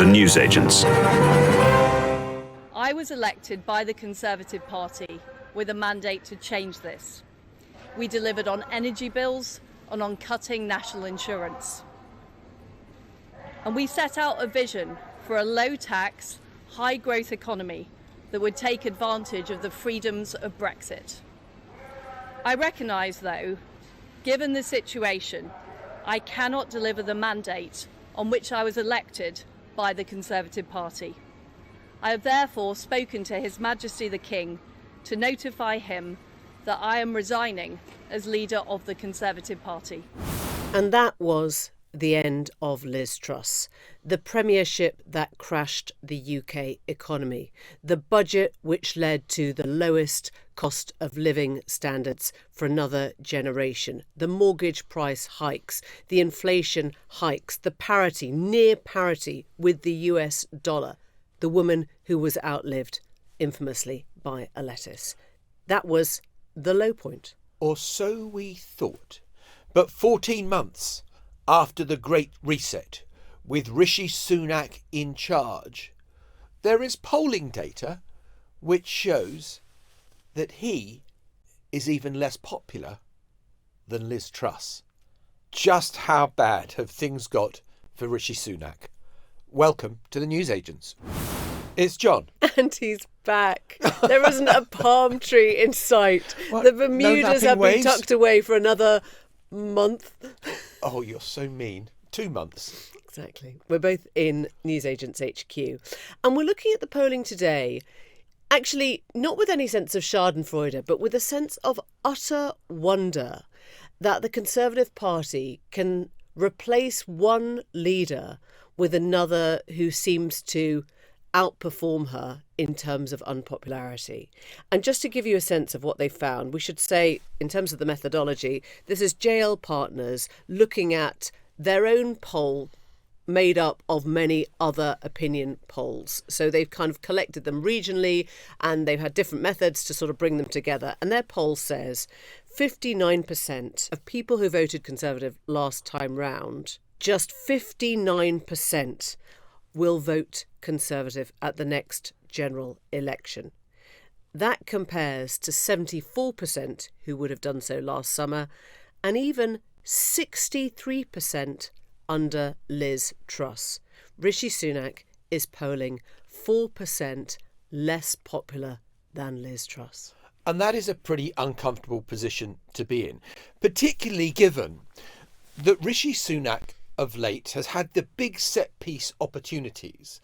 the newsagents. I was elected by the Conservative Party with a mandate to change this. We delivered on energy bills and on cutting national insurance. And we set out a vision for a low-tax, high-growth economy that would take advantage of the freedoms of Brexit. I recognise, though, given the situation, I cannot deliver the mandate on which I was elected by the Conservative Party. I have therefore spoken to His Majesty the King to notify him that I am resigning as leader of the Conservative Party. And that was the end of Liz Truss, the premiership that crashed the UK economy, the budget which led to the lowest cost of living standards for another generation, the mortgage price hikes, the inflation hikes, the parity, near parity with the US dollar, the woman who was outlived infamously by a lettuce. That was the low point. Or so we thought. But 14 months after the Great Reset, with Rishi Sunak in charge, there is polling data which shows that he is even less popular than Liz Truss. Just how bad have things got for Rishi Sunak? Welcome to the newsagents. It's John. And he's back. There isn't a palm tree in sight. What? The Bermudas No have been waves? tucked away for another month. Oh, you're so mean. 2 months. Exactly. We're both in Newsagents HQ. And we're looking at the polling today, actually not with any sense of schadenfreude, but with a sense of utter wonder that the Conservative Party can replace one leader with another who seems to outperform her in terms of unpopularity. And just to give you a sense of what they found, we should say, in terms of the methodology, this is JL Partners looking at their own poll made up of many other opinion polls. So they've kind of collected them regionally and they've had different methods to sort of bring them together. And their poll says 59% of people who voted Conservative last time round, just 59% will vote Conservative at the next general election. That compares to 74% who would have done so last summer and even 63% under Liz Truss. Rishi Sunak is polling 4% less popular than Liz Truss. And that is a pretty uncomfortable position to be in, particularly given that Rishi Sunak of late has had the big set piece opportunities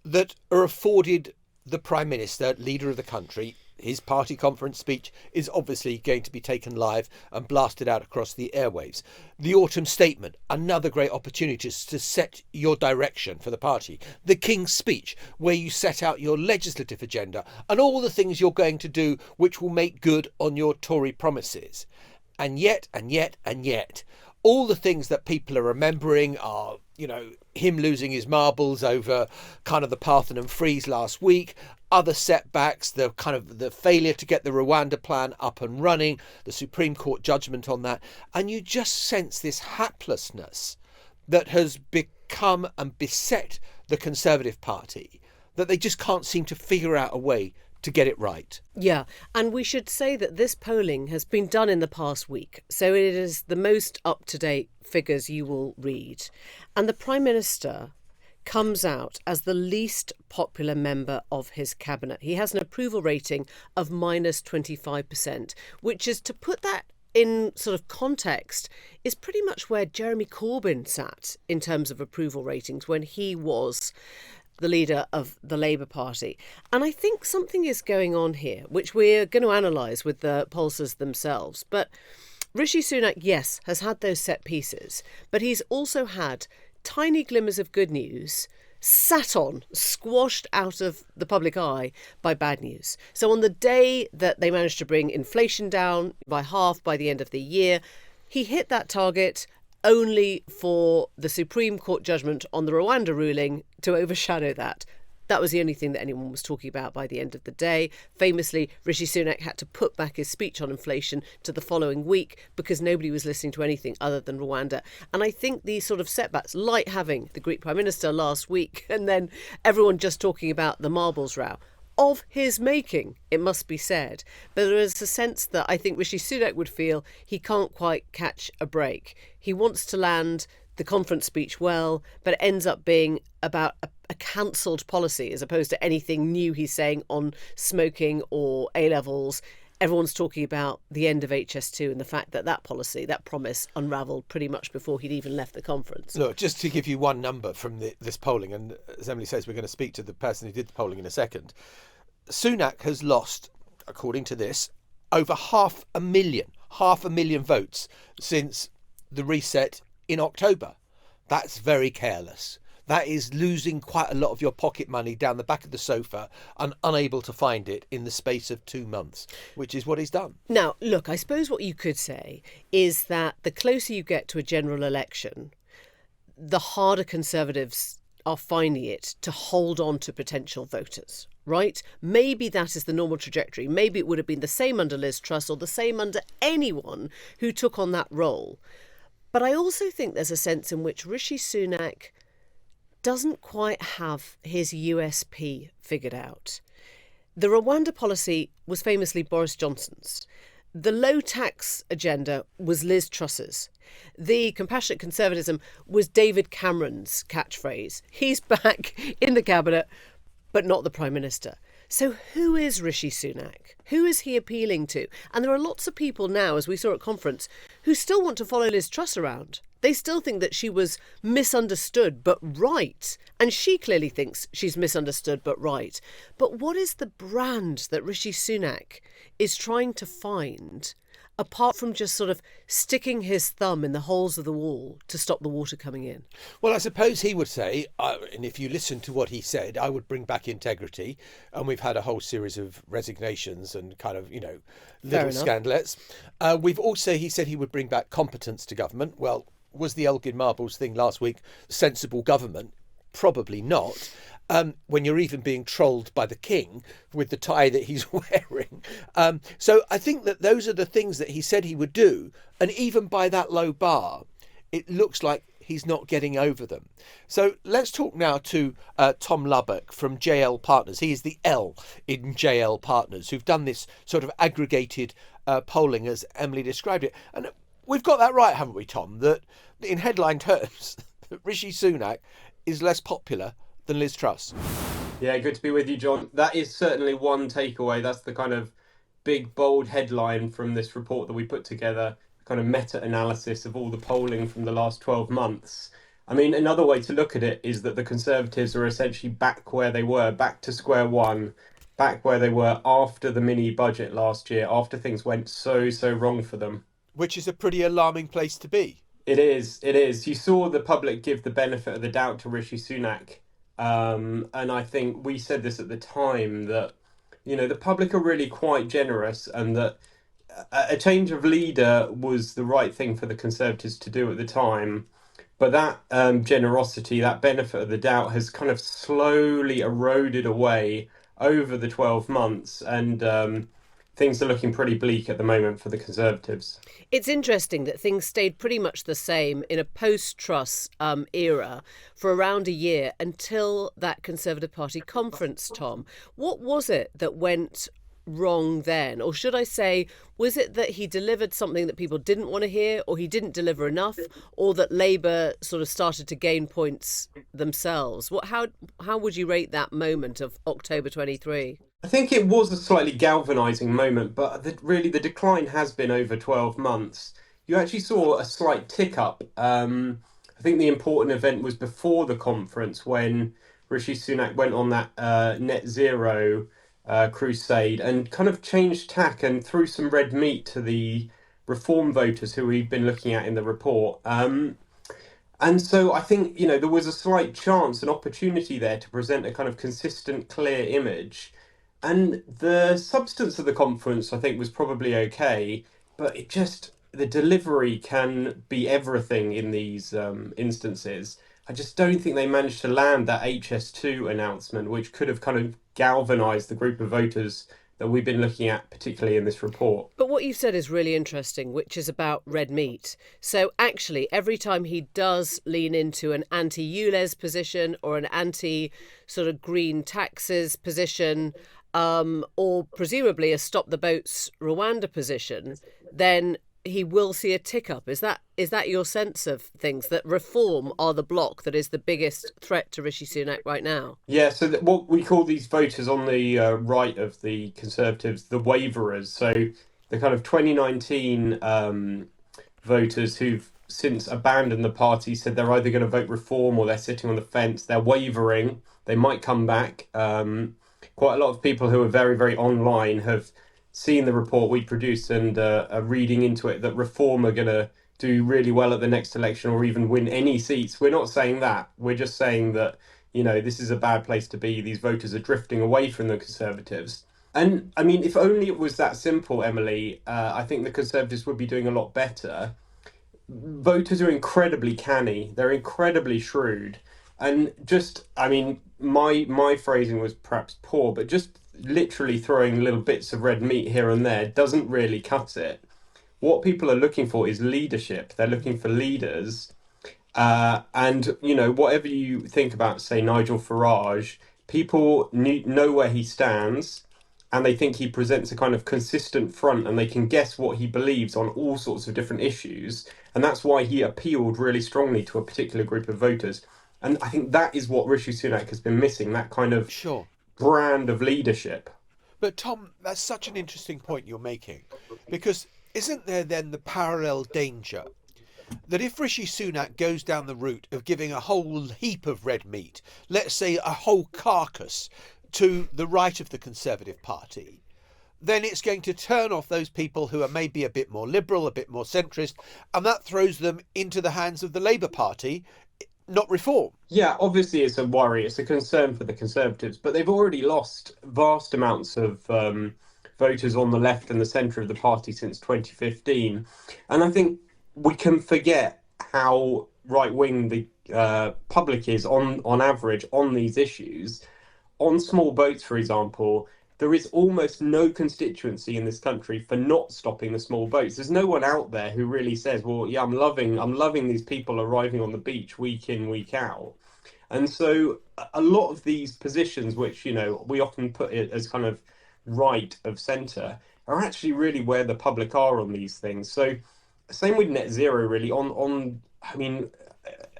that are afforded the Prime Minister, leader of the country. His party conference speech is obviously going to be taken live and blasted out across the airwaves. The autumn statement, another great opportunity to set your direction for the party. The King's speech, where you set out your legislative agenda and all the things you're going to do which will make good on your Tory promises. And yet, all the things that people are remembering are, him losing his marbles over kind of the Parthenon freeze last week, other setbacks, the failure to get the Rwanda plan up and running, the Supreme Court judgment on that. And you just sense this haplessness that has become and beset the Conservative Party, that they just can't seem to figure out a way to get it right. Yeah, and we should say that this polling has been done in the past week, so it is the most up-to-date figures you will read. And the Prime Minister comes out as the least popular member of his cabinet. He has an approval rating of minus 25%, which is, to put that in sort of context, is pretty much where Jeremy Corbyn sat in terms of approval ratings when he was the leader of the Labour Party. And I think something is going on here, which we're going to analyse with the pollsters themselves. But Rishi Sunak, yes, has had those set pieces, but he's also had tiny glimmers of good news sat on, squashed out of the public eye by bad news. So on the day that they managed to bring inflation down by half by the end of the year, he hit that target only for the Supreme Court judgment on the Rwanda ruling to overshadow that. That was the only thing that anyone was talking about by the end of the day. Famously, Rishi Sunak had to put back his speech on inflation to the following week because nobody was listening to anything other than Rwanda. And I think these sort of setbacks, like having the Greek Prime Minister last week and then everyone just talking about the marbles row, of his making, it must be said. But there is a sense that I think Rishi Sunak would feel he can't quite catch a break. He wants to land the conference speech well, but it ends up being about a cancelled policy as opposed to anything new he's saying on smoking or A-levels. Everyone's talking about the end of HS2 and the fact that that policy, that promise, unravelled pretty much before he'd even left the conference. Look, just to give you one number from this polling, and as Emily says, we're going to speak to the person who did the polling in a second. Sunak has lost, according to this, over 500,000 votes since the reset in October. That's very careless. That is losing quite a lot of your pocket money down the back of the sofa and unable to find it in the space of 2 months, which is what he's done. Now, look, I suppose what you could say is that the closer you get to a general election, the harder Conservatives are finding it to hold on to potential voters, right? Maybe that is the normal trajectory. Maybe it would have been the same under Liz Truss or the same under anyone who took on that role. But I also think there's a sense in which Rishi Sunak doesn't quite have his USP figured out. The Rwanda policy was famously Boris Johnson's. The low tax agenda was Liz Truss's. The compassionate conservatism was David Cameron's catchphrase. He's back in the cabinet, but not the Prime Minister. So who is Rishi Sunak? Who is he appealing to? And there are lots of people now, as we saw at conference, who still want to follow Liz Truss around. They still think that she was misunderstood but right. And she clearly thinks she's misunderstood but right. But what is the brand that Rishi Sunak is trying to find, apart from just sort of sticking his thumb in the holes of the wall to stop the water coming in? Well, I suppose he would say, and if you listen to what he said, I would bring back integrity. And we've had a whole series of resignations and kind of, little scandalettes. He said he would bring back competence to government. Well, was the Elgin Marbles thing last week sensible government? Probably not. When you're even being trolled by the king with the tie that he's wearing. So I think that those are the things that he said he would do. And even by that low bar, it looks like he's not getting over them. So let's talk now to Tom Lubbock from JL Partners. He is the L in JL Partners, who've done this sort of aggregated polling as Emily described it. And we've got that right, haven't we, Tom? That in headline terms, Rishi Sunak is less popular than Liz Truss. Yeah, good to be with you, John. That is certainly one takeaway. That's the kind of big, bold headline from this report that we put together, kind of meta-analysis of all the polling from the last 12 months. I mean, another way to look at it is that the Conservatives are essentially back where they were, back to square one, back where they were after the mini budget last year, after things went so wrong for them. Which is a pretty alarming place to be. It is. You saw the public give the benefit of the doubt to Rishi Sunak. And I think we said this at the time that, the public are really quite generous and that a change of leader was the right thing for the Conservatives to do at the time. But that generosity, that benefit of the doubt has kind of slowly eroded away over the 12 months. And things are looking pretty bleak at the moment for the Conservatives. It's interesting that things stayed pretty much the same in a post-Truss era for around a year until that Conservative Party conference, Tom. What was it that went wrong then? Or should I say, was it that he delivered something that people didn't want to hear, or he didn't deliver enough, or that Labour sort of started to gain points themselves? How would you rate that moment of October 23? I think it was a slightly galvanising moment, but really the decline has been over 12 months. You actually saw a slight tick up. I think the important event was before the conference when Rishi Sunak went on that net zero crusade and kind of changed tack and threw some red meat to the reform voters who we've been looking at in the report. And so I think, there was a slight chance, an opportunity there to present a kind of consistent, clear image. And the substance of the conference, I think, was probably okay, but the delivery can be everything in these instances. I just don't think they managed to land that HS2 announcement, which could have kind of galvanised the group of voters that we've been looking at, particularly in this report. But what you've said is really interesting, which is about red meat. So actually, every time he does lean into an anti-ULEZ position or an anti sort of green taxes position, or presumably a stop the boats Rwanda position, then he will see a tick up. Is that your sense of things, that reform are the block that is the biggest threat to Rishi Sunak right now? Yeah, so what we call these voters on the right of the Conservatives, the waverers. So the kind of 2019 voters who've since abandoned the party, said they're either going to vote reform or they're sitting on the fence. They're wavering. They might come back. Quite a lot of people who are very, very online have seen the report we produced and are reading into it that reform are going to do really well at the next election or even win any seats. We're not saying that. We're just saying that, this is a bad place to be. These voters are drifting away from the Conservatives. And I mean, if only it was that simple, Emily, I think the Conservatives would be doing a lot better. Voters are incredibly canny. They're incredibly shrewd. And just, I mean, my phrasing was perhaps poor, but just literally throwing little bits of red meat here and there doesn't really cut it. What people are looking for is leadership. They're looking for leaders. And, whatever you think about, say, Nigel Farage, people know where he stands and they think he presents a kind of consistent front and they can guess what he believes on all sorts of different issues. And that's why he appealed really strongly to a particular group of voters. And I think that is what Rishi Sunak has been missing, that kind of brand of leadership. But Tom, that's such an interesting point you're making, because isn't there then the parallel danger that if Rishi Sunak goes down the route of giving a whole heap of red meat, let's say a whole carcass, to the right of the Conservative Party, then it's going to turn off those people who are maybe a bit more liberal, a bit more centrist, and that throws them into the hands of the Labour Party, not reform. Yeah, obviously it's a worry. It's a concern for the Conservatives, but they've already lost vast amounts of voters on the left and the centre of the party since 2015. And I think we can forget how right-wing the public is on average on these issues. On small boats, for example, there is almost no constituency in this country for not stopping the small boats. There's no one out there who really says, well, yeah, I'm loving these people arriving on the beach week in, week out. And so a lot of these positions, which, we often put it as kind of right of centre, are actually really where the public are on these things. So same with net zero, really, I mean,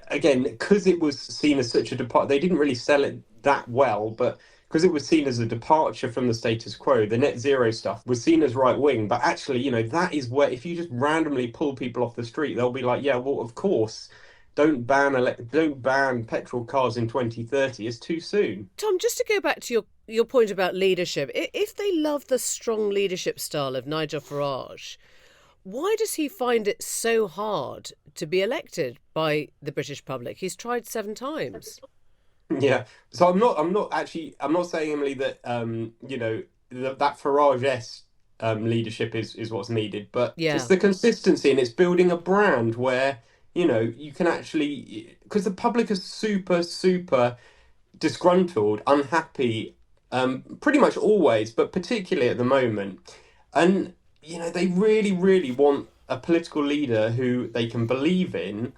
again, because it was seen as such a departure, they didn't really sell it that well, but because it was seen as a departure from the status quo, the net zero stuff was seen as right wing. But actually, that is where, if you just randomly pull people off the street, they'll be like, yeah, well, of course, don't ban petrol cars in 2030. It's too soon. Tom, just to go back to your point about leadership, if they love the strong leadership style of Nigel Farage, why does he find it so hard to be elected by the British public? He's tried 7 times. Yeah, so I'm not saying, Emily, that that Farage-esque leadership is what's needed, but it's the consistency, and it's building a brand where you can actually, because the public is super, super disgruntled, unhappy, pretty much always, but particularly at the moment, and they really, really want a political leader who they can believe in,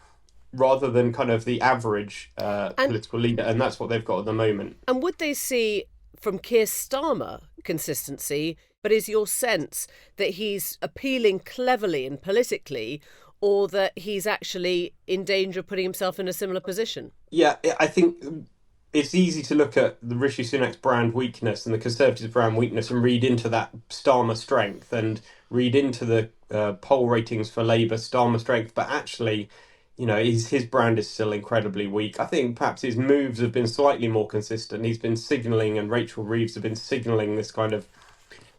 rather than kind of the average political leader, and that's what they've got at the moment. And would they see from Keir Starmer consistency, but is your sense that he's appealing cleverly and politically, or that he's actually in danger of putting himself in a similar position? Yeah, I think it's easy to look at the Rishi Sunak's brand weakness and the Conservatives' brand weakness and read into that Starmer strength and read into the poll ratings for Labour Starmer strength, but actually, his brand is still incredibly weak. I think perhaps his moves have been slightly more consistent. He's been signalling, and Rachel Reeves have been signalling this kind of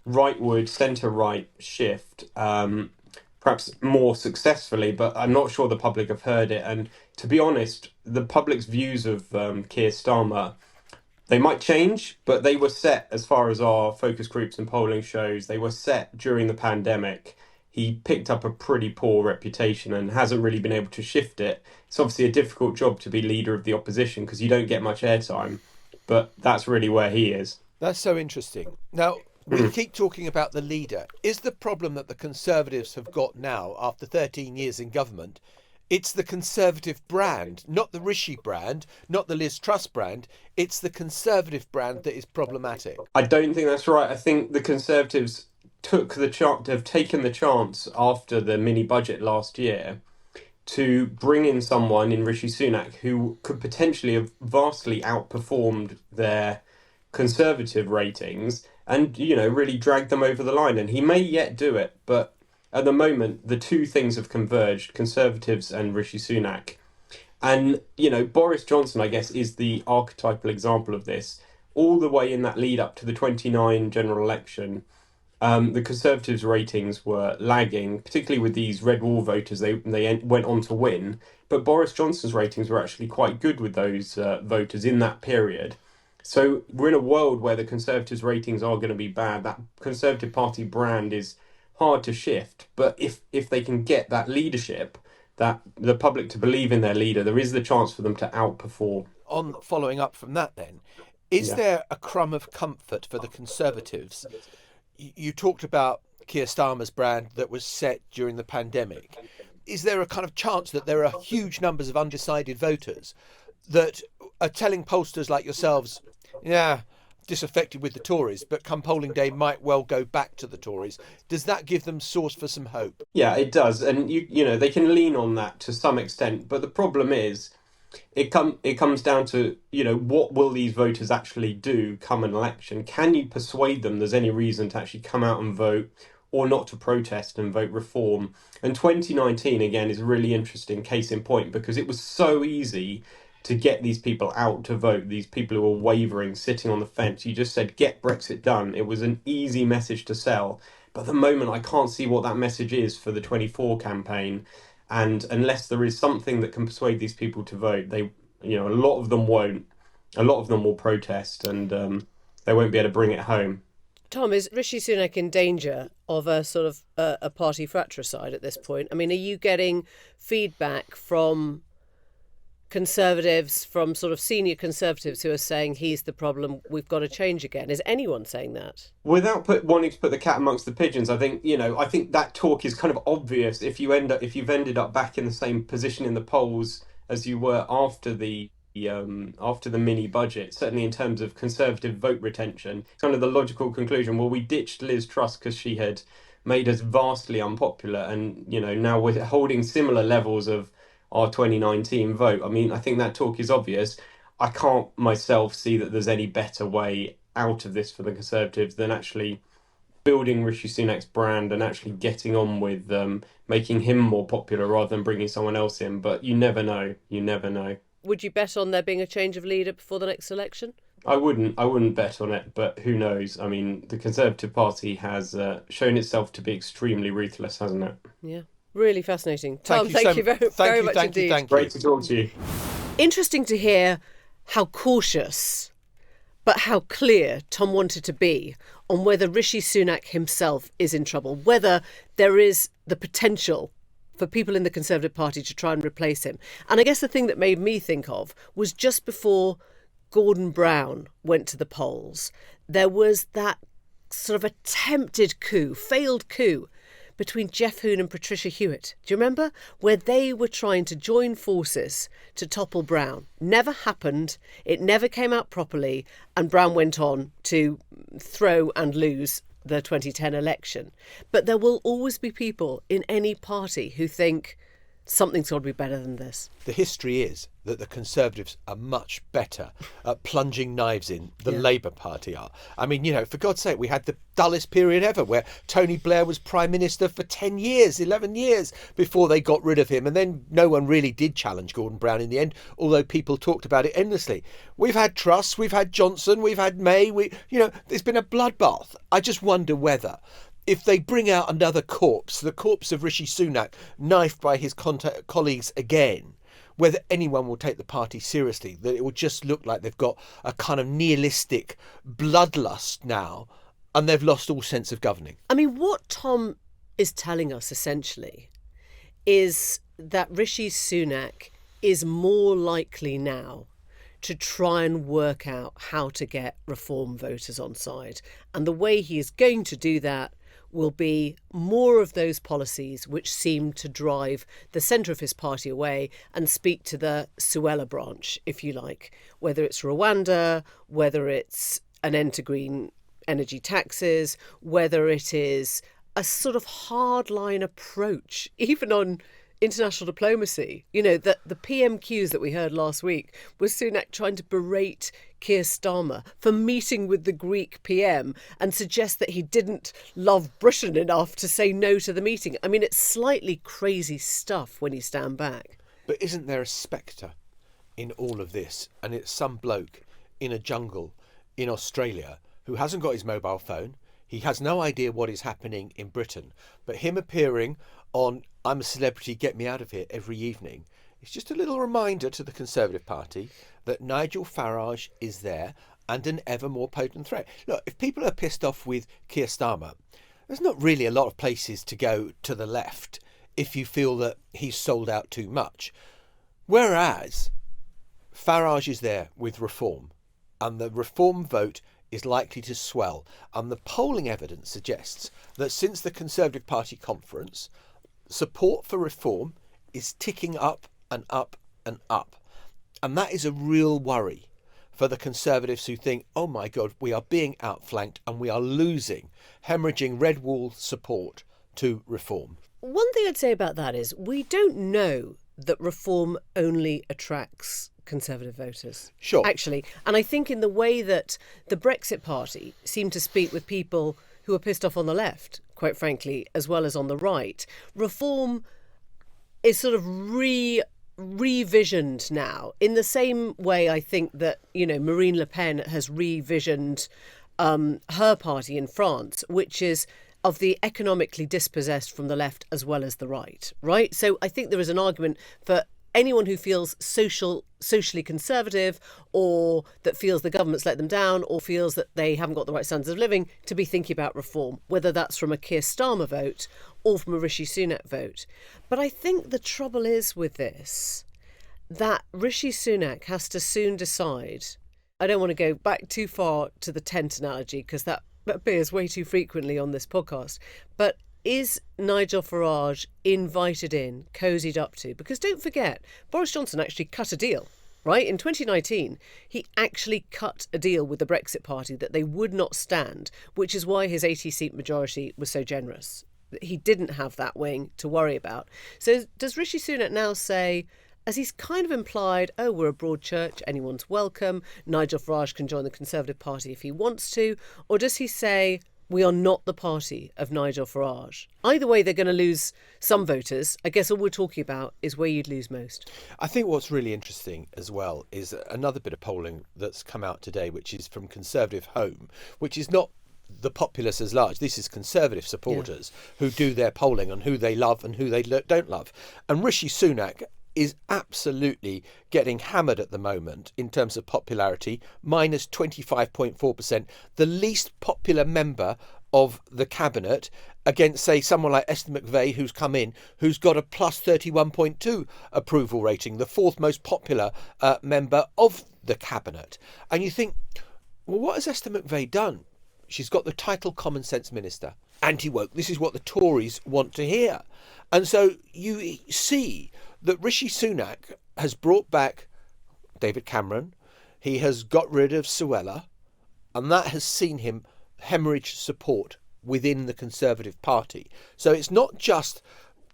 rightward, centre-right shift, perhaps more successfully, but I'm not sure the public have heard it. And to be honest, the public's views of Keir Starmer, they might change, but they were set, as far as our focus groups and polling shows, they were set during the pandemic. he picked up a pretty poor reputation and hasn't really been able to shift it. It's obviously a difficult job to be leader of the opposition because you don't get much airtime, but that's really where he is. That's so interesting. Now, we keep talking about the leader. Is the problem that the Conservatives have got now, after 13 years in government, it's the Conservative brand, not the Rishi brand, not the Liz Truss brand. It's the Conservative brand that is problematic. I don't think that's right. I think the Conservatives have taken the chance after the mini budget last year to bring in someone in Rishi Sunak who could potentially have vastly outperformed their Conservative ratings and, really drag them over the line. And he may yet do it, but at the moment, the two things have converged, Conservatives and Rishi Sunak. And, Boris Johnson, I guess, is the archetypal example of this. All the way in that lead up to the 29 general election, the Conservatives' ratings were lagging, particularly with these red wall voters. They went on to win. But Boris Johnson's ratings were actually quite good with those voters in that period. So we're in a world where the Conservatives' ratings are going to be bad. That Conservative Party brand is hard to shift. But if they can get that leadership, that the public to believe in their leader, there is the chance for them to outperform. On following up from that then, is there a crumb of comfort for the Conservatives? You talked about Keir Starmer's brand that was set during the pandemic. Is there a kind of chance that there are huge numbers of undecided voters that are telling pollsters like yourselves, disaffected with the Tories, but come polling day might well go back to the Tories? Does that give them source for some hope? Yeah, it does. And, they can lean on that to some extent. But the problem is, it comes down to, what will these voters actually do come an election? Can you persuade them there's any reason to actually come out and vote or not to protest and vote reform? And 2019, again, is a really interesting case in point because it was so easy to get these people out to vote, these people who were wavering, sitting on the fence. You just said, get Brexit done. It was an easy message to sell. But at the moment, I can't see what that message is for the 24 campaign. And unless there is something that can persuade these people to vote, a lot of them won't. A lot of them will protest and they won't be able to bring it home. Tom, is Rishi Sunak in danger of a sort of a party fratricide at this point? I mean, are you getting feedback from Conservatives, from sort of senior Conservatives who are saying he's the problem, we've got to change again? Is anyone saying that? Without wanting to put the cat amongst the pigeons, I think that talk is kind of obvious if you've ended up back in the same position in the polls as you were after the mini budget, certainly in terms of Conservative vote retention. It's kind of the logical conclusion. Well, we ditched Liz Truss because she had made us vastly unpopular, and now we're holding similar levels of our 2019 vote. I mean, I think that talk is obvious. I can't myself see that there's any better way out of this for the Conservatives than actually building Rishi Sunak's brand and actually getting on with making him more popular rather than bringing someone else in. But you never know. You never know. Would you bet on there being a change of leader before the next election? I wouldn't bet on it, but who knows? I mean, the Conservative Party has shown itself to be extremely ruthless, hasn't it? Yeah. Really fascinating. Tom, thank you very much indeed. Great to talk to you. Interesting to hear how cautious but how clear Tom wanted to be on whether Rishi Sunak himself is in trouble, whether there is the potential for people in the Conservative Party to try and replace him. And I guess the thing that made me think of was just before Gordon Brown went to the polls, there was that sort of attempted coup, failed coup, between Jeff Hoon and Patricia Hewitt. Do you remember? Where they were trying to join forces to topple Brown. Never happened. It never came out properly. And Brown went on to throw and lose the 2010 election. But there will always be people in any party who think something's got to be better than this. The history is that the Conservatives are much better at plunging knives in than Labour Party are. I mean, for God's sake, we had the dullest period ever where Tony Blair was Prime Minister for 10 years, 11 years before they got rid of him. And then no one really did challenge Gordon Brown in the end, although people talked about it endlessly. We've had Truss, we've had Johnson, we've had May. There's been a bloodbath. I just wonder whether, if they bring out another corpse, the corpse of Rishi Sunak, knifed by his colleagues again, whether anyone will take the party seriously, that it will just look like they've got a kind of nihilistic bloodlust now and they've lost all sense of governing. I mean, what Tom is telling us essentially is that Rishi Sunak is more likely now to try and work out how to get reform voters on side. And the way he is going to do that will be more of those policies which seem to drive the centre of his party away and speak to the Sopel branch, if you like, whether it's Rwanda, whether it's an end to green energy taxes, whether it is a sort of hardline approach, even on international diplomacy. You know, the PMQs that we heard last week was Sunak trying to berate Keir Starmer for meeting with the Greek PM and suggest that he didn't love Britain enough to say no to the meeting. I mean, it's slightly crazy stuff when you stand back. But isn't there a spectre in all of this? And it's some bloke in a jungle in Australia who hasn't got his mobile phone. He has no idea what is happening in Britain. But him appearing on I'm a Celebrity, Get Me Out of Here every evening, it's just a little reminder to the Conservative Party that Nigel Farage is there and an ever more potent threat. Look, if people are pissed off with Keir Starmer, there's not really a lot of places to go to the left if you feel that he's sold out too much. Whereas Farage is there with reform, and the reform vote is likely to swell. And the polling evidence suggests that since the Conservative Party conference, support for reform is ticking up and up and up. And that is a real worry for the Conservatives who think, oh my God, we are being outflanked and we are losing, hemorrhaging red wall support to reform. One thing I'd say about that is we don't know that reform only attracts Conservative voters. Sure. Actually. And I think in the way that the Brexit Party seemed to speak with people who are pissed off on the left, quite frankly, as well as on the right, reform is sort of revisioned now in the same way I think that, you know, Marine Le Pen has revisioned her party in France, which is of the economically dispossessed from the left as well as the right, right? So I think there is an argument for anyone who feels socially conservative or that feels the government's let them down or feels that they haven't got the right standards of living to be thinking about reform, whether that's from a Keir Starmer vote or from a Rishi Sunak vote. But I think the trouble is with this, that Rishi Sunak has to soon decide. I don't want to go back too far to the tent analogy because that appears way too frequently on this podcast, but is Nigel Farage invited in, cosied up to? Because don't forget, Boris Johnson actually cut a deal, right? In 2019, he actually cut a deal with the Brexit Party that they would not stand, which is why his 80-seat majority was so generous. He didn't have that wing to worry about. So does Rishi Sunak now say, as he's kind of implied, oh, we're a broad church, anyone's welcome, Nigel Farage can join the Conservative Party if he wants to, or does he say, we are not the party of Nigel Farage? Either way, they're going to lose some voters. I guess all we're talking about is where you'd lose most. I think what's really interesting as well is another bit of polling that's come out today, which is from Conservative Home, which is not the populace as large. This is Conservative supporters who do their polling on who they love and who they don't love. And Rishi Sunak is absolutely getting hammered at the moment in terms of popularity, minus 25.4%, the least popular member of the cabinet against, say, someone like Esther McVey, who's come in, who's got a plus 31.2 approval rating, the fourth most popular member of the cabinet. And you think, well, what has Esther McVey done? She's got the title Common Sense Minister, anti-woke. This is what the Tories want to hear. And so you see that Rishi Sunak has brought back David Cameron. He has got rid of Suella, and that has seen him hemorrhage support within the Conservative Party. So it's not just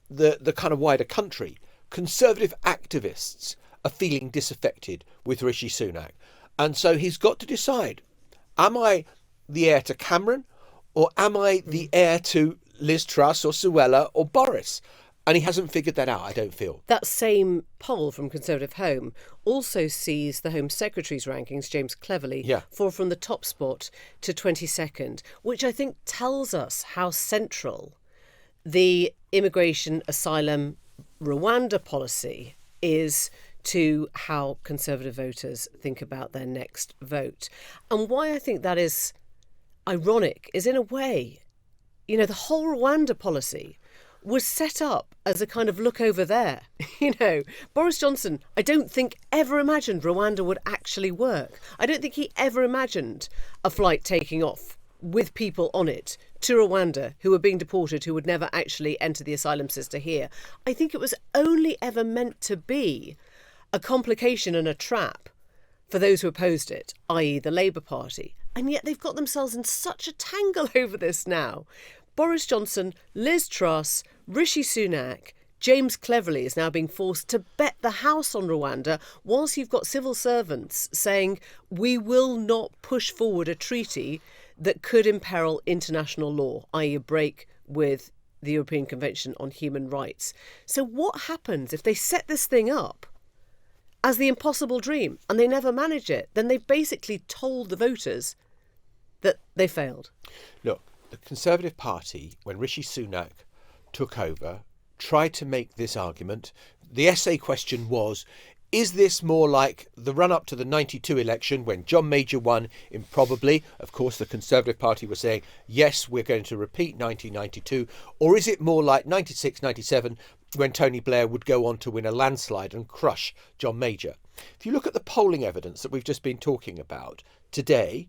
the kind of wider country. Conservative activists are feeling disaffected with Rishi Sunak. And so he's got to decide, am I the heir to Cameron or am I the heir to Liz Truss or Suella or Boris? And he hasn't figured that out, I don't feel. That same poll from Conservative Home also sees the Home Secretary's rankings, James Cleverly, fall from the top spot to 22nd, which I think tells us how central the immigration, asylum, Rwanda policy is to how Conservative voters think about their next vote. And why I think that is ironic is, in a way, the whole Rwanda policy was set up as a kind of look over there. Boris Johnson, I don't think ever imagined Rwanda would actually work. I don't think he ever imagined a flight taking off with people on it to Rwanda who were being deported, who would never actually enter the asylum system here. I think it was only ever meant to be a complication and a trap for those who opposed it, i.e. the Labour Party. And yet they've got themselves in such a tangle over this now. Boris Johnson, Liz Truss, Rishi Sunak, James Cleverly is now being forced to bet the house on Rwanda, whilst you've got civil servants saying we will not push forward a treaty that could imperil international law, i.e. a break with the European Convention on Human Rights. So what happens if they set this thing up as the impossible dream and they never manage it? Then they've basically told the voters that they failed. Look, the Conservative Party, when Rishi Sunak took over, tried to make this argument. The essay question was, is this more like the run-up to the 92 election when John Major won improbably? Of course, the Conservative Party was saying, yes, we're going to repeat 1992. Or is it more like 96, 97 when Tony Blair would go on to win a landslide and crush John Major? If you look at the polling evidence that we've just been talking about today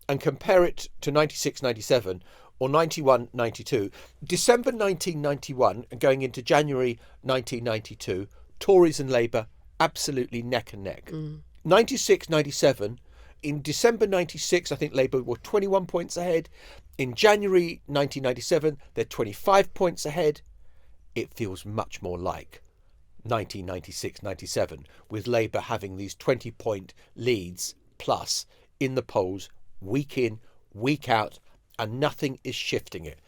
and compare it to 96, 97 or 91, 92, December 1991 and going into January 1992, Tories and Labour absolutely neck and neck. 96, 97, in December 96, I think Labour were 21 points ahead. In January 1997, they're 25 points ahead. It feels much more like 1996, 97, with Labour having these 20-point leads plus in the polls week in, week out, and nothing is shifting it.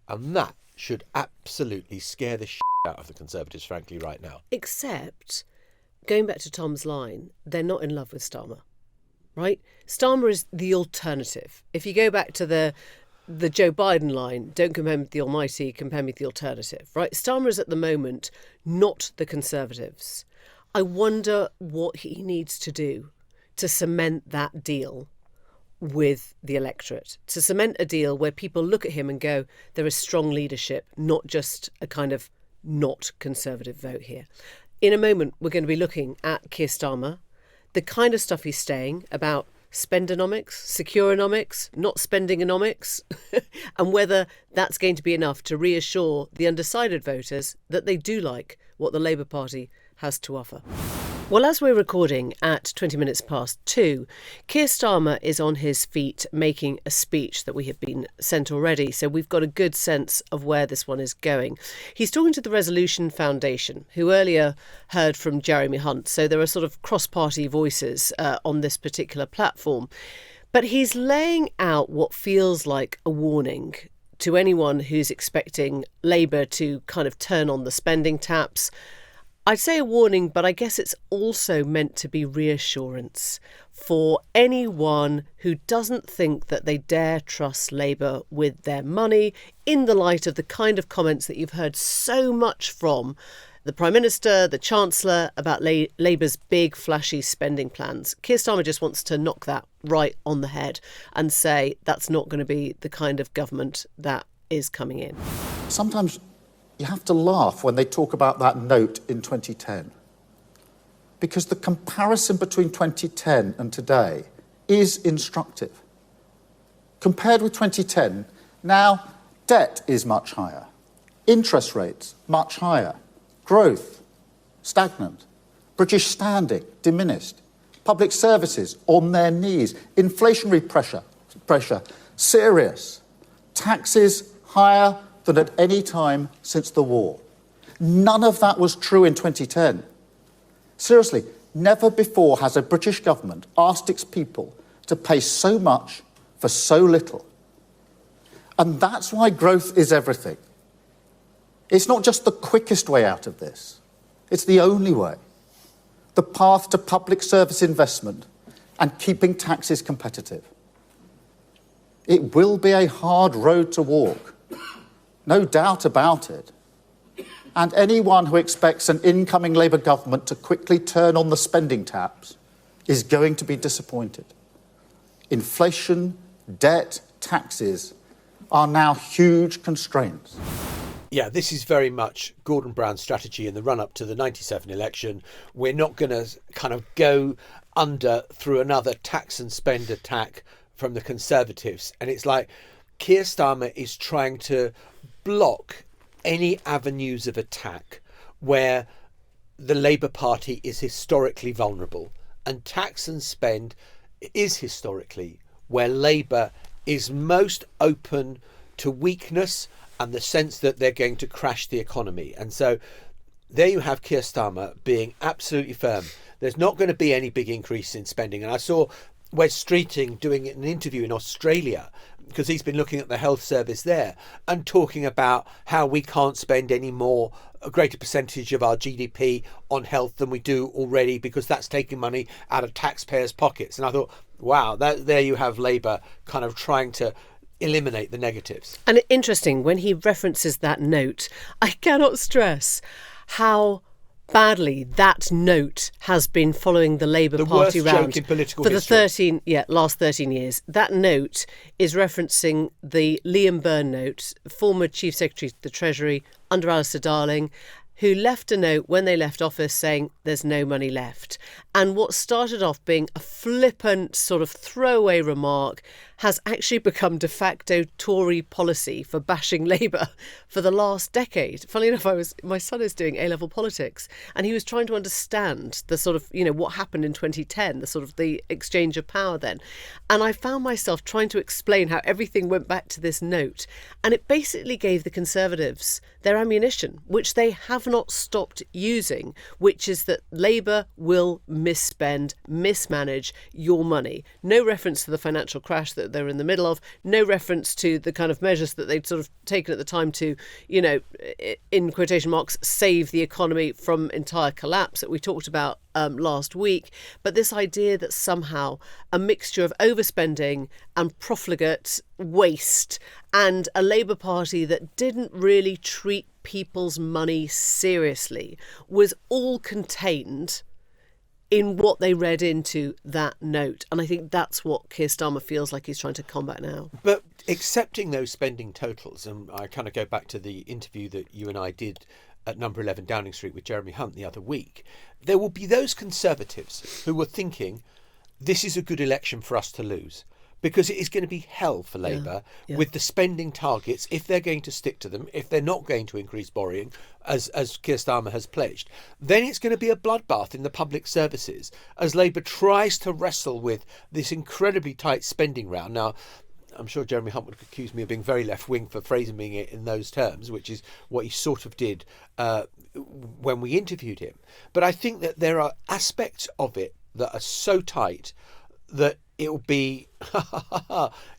And that should absolutely scare the shit out of the Conservatives, frankly, right now. Except, going back to Tom's line, they're not in love with Starmer, right? Starmer is the alternative. If you go back to the Joe Biden line, don't compare me with the almighty, compare me with the alternative, right? Starmer is at the moment not the Conservatives. I wonder what he needs to do to cement that deal with the electorate, to cement a deal where people look at him and go, there is strong leadership, not just a kind of not Conservative vote here. In a moment, we're going to be looking at Keir Starmer, the kind of stuff he's saying about spendonomics, securenomics, not spendingonomics, and whether that's going to be enough to reassure the undecided voters that they do like what the Labour Party has to offer. Well, as we're recording at 20 minutes past 2, Keir Starmer is on his feet making a speech that we have been sent already, so we've got a good sense of where this one is going. He's talking to the Resolution Foundation, who earlier heard from Jeremy Hunt, so there are sort of cross-party voices on this particular platform. But he's laying out what feels like a warning to anyone who's expecting Labour to kind of turn on the spending taps. I'd say a warning, but I guess it's also meant to be reassurance for anyone who doesn't think that they dare trust Labour with their money, in the light of the kind of comments that you've heard so much from the Prime Minister, the Chancellor, about Labour's big, flashy spending plans. Keir Starmer just wants to knock that right on the head and say that's not going to be the kind of government that is coming in. Sometimes you have to laugh when they talk about that note in 2010, because the comparison between 2010 and today is instructive. Compared with 2010, now debt is much higher, interest rates much higher, growth stagnant, British standing diminished, public services on their knees, inflationary pressure serious, taxes higher than at any time since the war. None of that was true in 2010. Seriously, never before has a British government asked its people to pay so much for so little. And that's why growth is everything. It's not just the quickest way out of this. It's the only way. The path to public service investment and keeping taxes competitive. It will be a hard road to walk. No doubt about it. And anyone who expects an incoming Labour government to quickly turn on the spending taps is going to be disappointed. Inflation, debt, taxes are now huge constraints. Yeah, this is very much Gordon Brown's strategy in the run-up to the 97 election. We're not going to kind of go under through another tax and spend attack from the Conservatives. And it's like Keir Starmer is trying to block any avenues of attack where the Labour Party is historically vulnerable. And tax and spend is historically where Labour is most open to weakness and the sense that they're going to crash the economy. And so there you have Keir Starmer being absolutely firm. There's not going to be any big increase in spending. And I saw Wes Streeting doing an interview in Australia, because he's been looking at the health service there and talking about how we can't spend any more, a greater percentage of our GDP on health than we do already, because that's taking money out of taxpayers' pockets. And I thought, wow, there you have Labour kind of trying to eliminate the negatives. And interesting, when he references that note, I cannot stress how badly that note has been following the Labour Party worst round joke in political for history. the last 13 years. That note is referencing the Liam Byrne note, former Chief Secretary of the Treasury under Alistair Darling, who left a note when they left office saying there's no money left. And what started off being a flippant sort of throwaway remark has actually become de facto Tory policy for bashing Labour for the last decade. Funnily enough, my son is doing A-level politics, and he was trying to understand the sort of, what happened in 2010, the sort of the exchange of power then. And I found myself trying to explain how everything went back to this note. And it basically gave the Conservatives their ammunition, which they have not stopped using, which is that Labour will misspend, mismanage your money. No reference to the financial crash that they were in the middle of, no reference to the kind of measures that they'd sort of taken at the time to, in quotation marks, save the economy from entire collapse that we talked about last week. But this idea that somehow a mixture of overspending and profligate waste and a Labour Party that didn't really treat people's money seriously was all contained in what they read into that note. And I think that's what Keir Starmer feels like he's trying to combat now. But accepting those spending totals, and I kind of go back to the interview that you and I did at number 11 Downing Street with Jeremy Hunt the other week, there will be those Conservatives who were thinking this is a good election for us to lose, because it is going to be hell for Labour with the spending targets, if they're going to stick to them, if they're not going to increase borrowing, as Keir Starmer has pledged. Then it's going to be a bloodbath in the public services as Labour tries to wrestle with this incredibly tight spending round. Now, I'm sure Jeremy Hunt would accuse me of being very left-wing for phrasing it in those terms, which is what he sort of did when we interviewed him. But I think that there are aspects of it that are so tight that it'll be,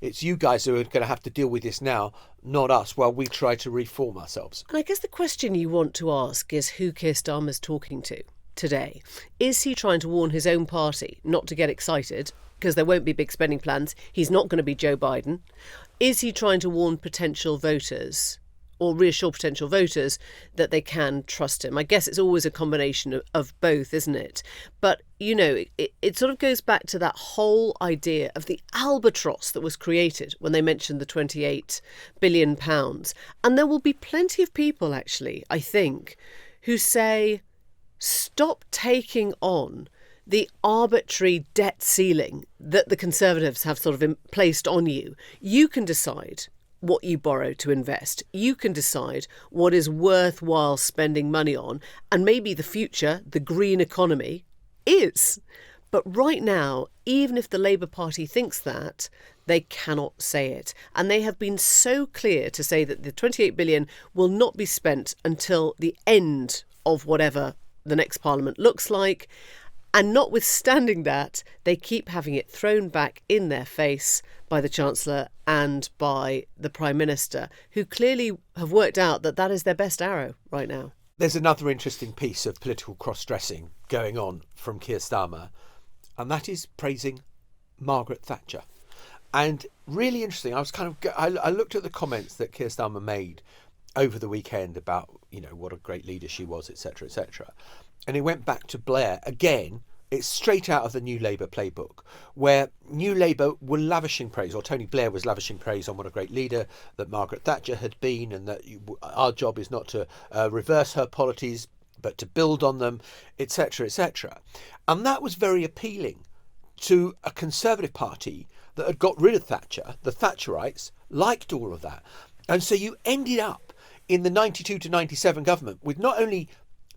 it's you guys who are going to have to deal with this now, not us, while we try to reform ourselves. And I guess the question you want to ask is who Keir Starmer's talking to today. Is he trying to warn his own party not to get excited because there won't be big spending plans? He's not going to be Joe Biden. Is he trying to warn potential voters or reassure potential voters that they can trust him? I guess it's always a combination of both, isn't it? But, it sort of goes back to that whole idea of the albatross that was created when they mentioned the £28 billion. And there will be plenty of people, actually, I think, who say, stop taking on the arbitrary debt ceiling that the Conservatives have sort of placed on you. You can decide what you borrow to invest. You can decide what is worthwhile spending money on, and maybe the future, the green economy, is. But right now, even if the Labour Party thinks that, they cannot say it. And they have been so clear to say that the 28 billion will not be spent until the end of whatever the next Parliament looks like. And notwithstanding that, they keep having it thrown back in their face by the Chancellor and by the Prime Minister, who clearly have worked out that that is their best arrow right now. There's another interesting piece of political cross-dressing going on from Keir Starmer, and that is praising Margaret Thatcher. And really interesting, I looked at the comments that Keir Starmer made over the weekend about, what a great leader she was, etc., etc. And he went back to Blair again It's straight out of the New Labour playbook, where New Labour were lavishing praise, or Tony Blair was lavishing praise on what a great leader that Margaret Thatcher had been, and that our job is not to reverse her policies, but to build on them, etc., etc. And that was very appealing to a Conservative Party that had got rid of Thatcher. The Thatcherites liked all of that. And so you ended up in the 92 to 97 government with not only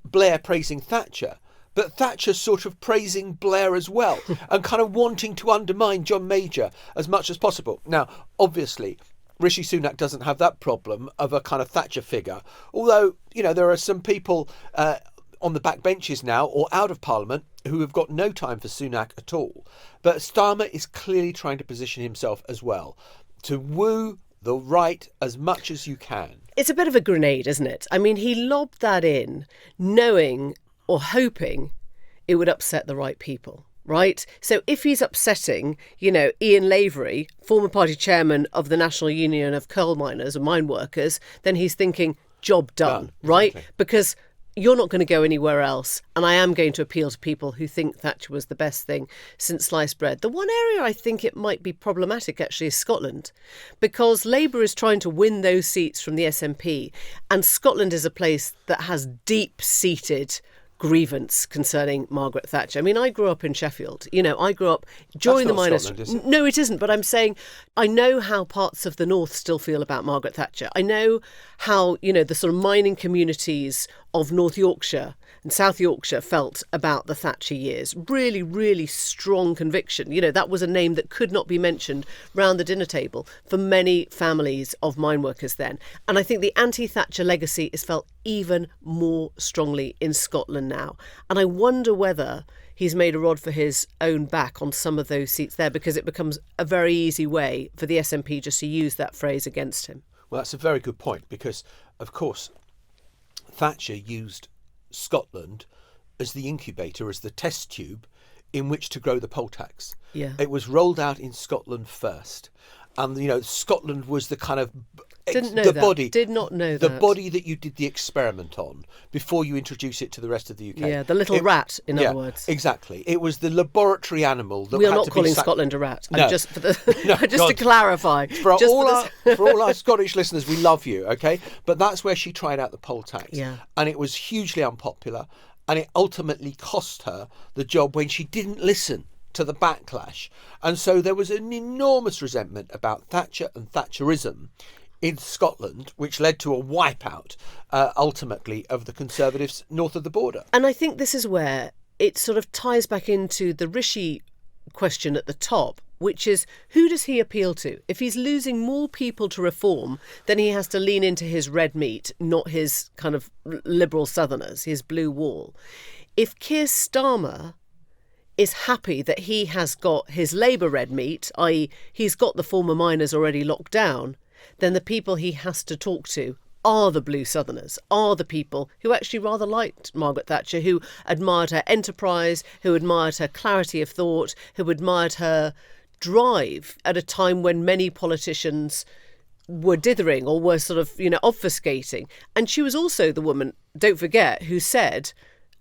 Blair praising Thatcher, but Thatcher sort of praising Blair as well, and kind of wanting to undermine John Major as much as possible. Now, obviously, Rishi Sunak doesn't have that problem of a kind of Thatcher figure, although, you know, there are some people on the back benches now or out of Parliament who have got no time for Sunak at all. But Starmer is clearly trying to position himself as well to woo the right as much as you can. It's a bit of a grenade, isn't it? I mean, he lobbed that in knowing or hoping it would upset the right people, right? So if he's upsetting, you know, Ian Lavery, former party chairman of the National Union of Coal Miners and Mine Workers, then he's thinking, job done, right? Exactly. Because you're not going to go anywhere else. And I am going to appeal to people who think Thatcher was the best thing since sliced bread. The one area I think it might be problematic actually is Scotland, because Labour is trying to win those seats from the SNP. And Scotland is a place that has deep-seated grievance concerning Margaret Thatcher. I mean, I grew up in Sheffield. You know, I grew up during the miners. Scotland, is it? No, it isn't. But I'm saying I know how parts of the north still feel about Margaret Thatcher. I know how, you know, the sort of mining communities of North Yorkshire and South Yorkshire felt about the Thatcher years. Really, really strong conviction. You know, that was a name that could not be mentioned round the dinner table for many families of mine workers then. And I think the anti-Thatcher legacy is felt even more strongly in Scotland now. And I wonder whether he's made a rod for his own back on some of those seats there, because it becomes a very easy way for the SNP just to use that phrase against him. Well, that's a very good point, because, of course, Thatcher used Scotland as the incubator, as the test tube in which to grow the poll tax. Yeah. It was rolled out in Scotland first. And, you know, Scotland was the kind of Did not know the body that you did the experiment on before you introduce it to the rest of the UK. Yeah, the little rat, in other words. Exactly. It was the laboratory animal that we are not calling Scotland a rat. No. Just to clarify. For all our Scottish listeners, we love you, okay? But that's where she tried out the poll tax. Yeah. And it was hugely unpopular. And it ultimately cost her the job when she didn't listen to the backlash. And so there was an enormous resentment about Thatcher and Thatcherism in Scotland, which led to a wipeout, ultimately, of the Conservatives north of the border. And I think this is where it sort of ties back into the Rishi question at the top, which is, who does he appeal to? If he's losing more people to reform, then he has to lean into his red meat, not his kind of liberal southerners, his blue wall. If Keir Starmer is happy that he has got his Labour red meat, i.e. he's got the former miners already locked down, then the people he has to talk to are the blue southerners, are the people who actually rather liked Margaret Thatcher, who admired her enterprise, who admired her clarity of thought, who admired her drive at a time when many politicians were dithering or were sort of, you know, obfuscating. And she was also the woman, don't forget, who said,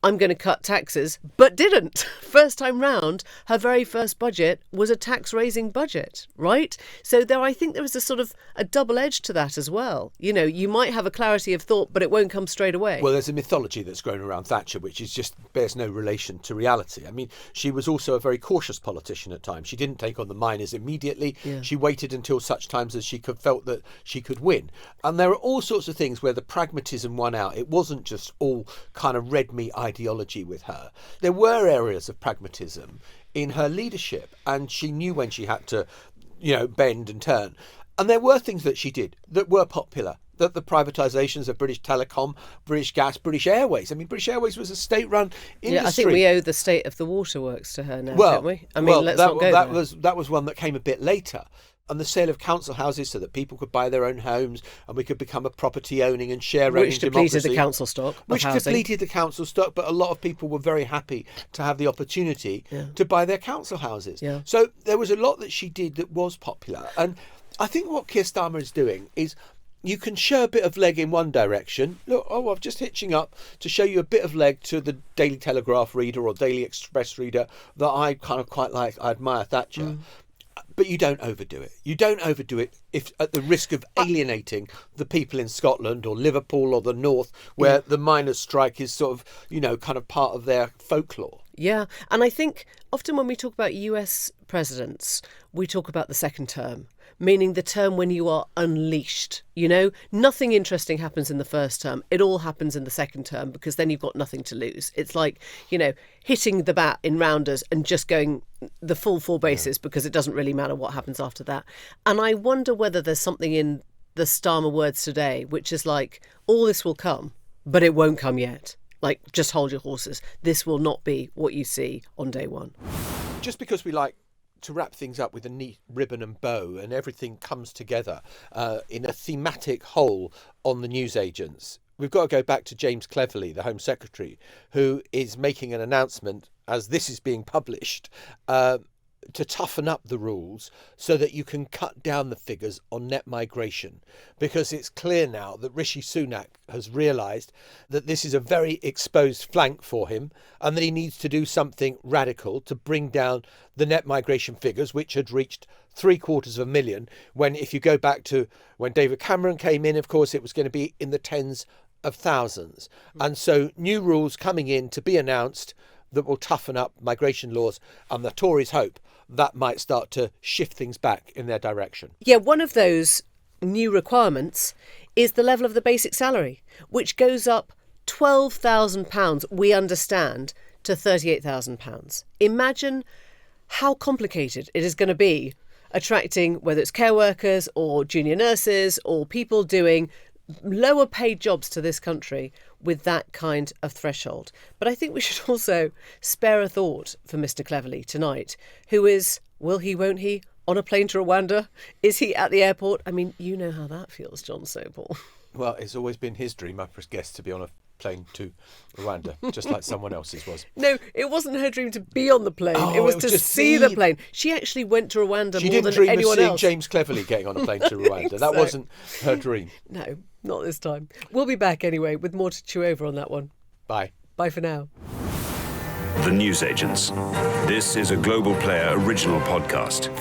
I'm going to cut taxes, but didn't. First time round, her very first budget was a tax-raising budget, right? So I think there is a sort of a double edge to that as well. You know, you might have a clarity of thought, but it won't come straight away. Well, there's a mythology that's grown around Thatcher, which is just bears no relation to reality. I mean, she was also a very cautious politician at times. She didn't take on the miners immediately. Yeah. She waited until such times as she felt that she could win. And there are all sorts of things where the pragmatism won out. It wasn't just all kind of red meat ideology with her. There were areas of pragmatism in her leadership, and she knew when she had to, you know, bend and turn. And there were things that she did that were popular. That the privatisations of British Telecom, British Gas, British Airways. I mean, British Airways was a state-run industry. Yeah, I think we owe the state of the waterworks to her now, don't we? I mean, let's not go there. That was one that came a bit later. And the sale of council houses so that people could buy their own homes and we could become a property owning and share owning democracy. Which depleted the council stock. Depleted the council stock, but a lot of people were very happy to have the opportunity to buy their council houses. Yeah. So there was a lot that she did that was popular. And I think what Keir Starmer is doing is you can show a bit of leg in one direction. Look, I'm just hitching up to show you a bit of leg to the Daily Telegraph reader or Daily Express reader that I kind of quite like. I admire Thatcher. But you don't overdo it. You don't overdo it if at the risk of alienating the people in Scotland or Liverpool or the North, where the miners' strike is sort of, kind of part of their folklore. Yeah, and I think often when we talk about US presidents, we talk about the second term, meaning the term when you are unleashed. Nothing interesting happens in the first term. It all happens in the second term because then you've got nothing to lose. It's like, hitting the bat in rounders and just going the full four bases because it doesn't really matter what happens after that. And I wonder whether there's something in the Starmer words today, which is like, all this will come, but it won't come yet. Like, just hold your horses. This will not be what you see on day one. Just because we like to wrap things up with a neat ribbon and bow and everything comes together in a thematic whole on the newsagents, we've got to go back to James Cleverly, the Home Secretary, who is making an announcement as this is being published to toughen up the rules so that you can cut down the figures on net migration, because it's clear now that Rishi Sunak has realised that this is a very exposed flank for him and that he needs to do something radical to bring down the net migration figures, which had reached 750,000, when, if you go back to when David Cameron came in, of course, it was going to be in the tens of thousands. And so new rules coming in to be announced that will toughen up migration laws, and the Tories hope that might start to shift things back in their direction. Yeah, one of those new requirements is the level of the basic salary, which goes up £12,000, we understand, to £38,000. Imagine how complicated it is going to be attracting, whether it's care workers or junior nurses or people doing lower paid jobs to this country with that kind of threshold. But I think we should also spare a thought for Mr. Cleverly tonight, who is, will he, won't he, on a plane to Rwanda? Is he at the airport? I mean, you know how that feels, John Sopel. Well, it's always been his dream, I guess, to be on a plane to Rwanda, just like someone else's was. No, it wasn't her dream to be on the plane. It was to see the plane. She actually went to Rwanda more than anyone else. She didn't dream of seeing James Cleverly getting on a plane to Rwanda. That wasn't her dream. No, not this time. We'll be back anyway with more to chew over on that one. Bye. Bye for now. The Newsagents. This is a Global Player original podcast.